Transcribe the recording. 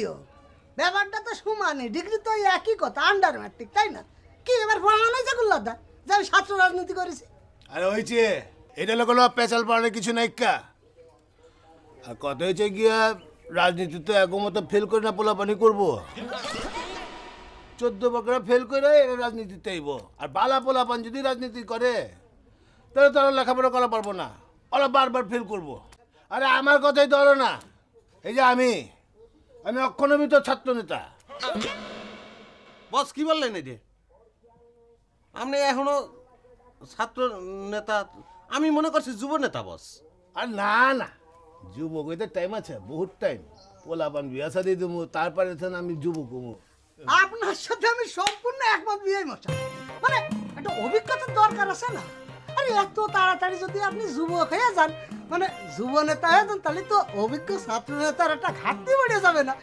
হোক ব্যাপারটা তো সমানই, ডিগ্রি তো ওই একই কথা, আন্ডার ম্যাট্রিক, তাই না? কি এবার প্রমাণ হয়েছে গুল্লাদা যে আমি ছাত্র রাজনীতি করেছি? আরে হয়েছে, এটা লোক পেঁচাল পাড়ানোর কিছু নাই কা। আর কত হয়েছে গিয়া রাজনীতিতে একমতো ফেল করে না পোলাপানি করবো। 14 বছর ফেল করে এরা রাজনীতিতে আইব। আর বালা পোলাপান যদি রাজনীতি করে তাহলে তো ওরা লেখাপড়া করা পারবো না, ওরা বারবার ফেল করবো। আরে আমার কথাই ধরো না, এই যে আমি অক্ষণমিত ছাত্র নেতা। বস কি বললেন এই যে আপনি এখনো ছাত্র নেতা? আমি মনে করছি যুব নেতা বস। আর না না, যুবক হইতে টাইম আছে, বহুত টাইম। পোলাপান বিয়া শাদি দেবো, তারপরে আমি যুবক হবো। আপনার সাথে আমি সম্পূর্ণ একমত বিয়াই মশাই। মানে একটা অভিজ্ঞতার দরকার আছে না? আরে এত তাড়াতাড়ি যদি আপনি যুবক হয়ে যান, মানে যুব নেতা হয়ে যান, তাহলে তো অভিজ্ঞ ছাত্র নেতার একটা ঘাটতি বেড়ে যাবে না?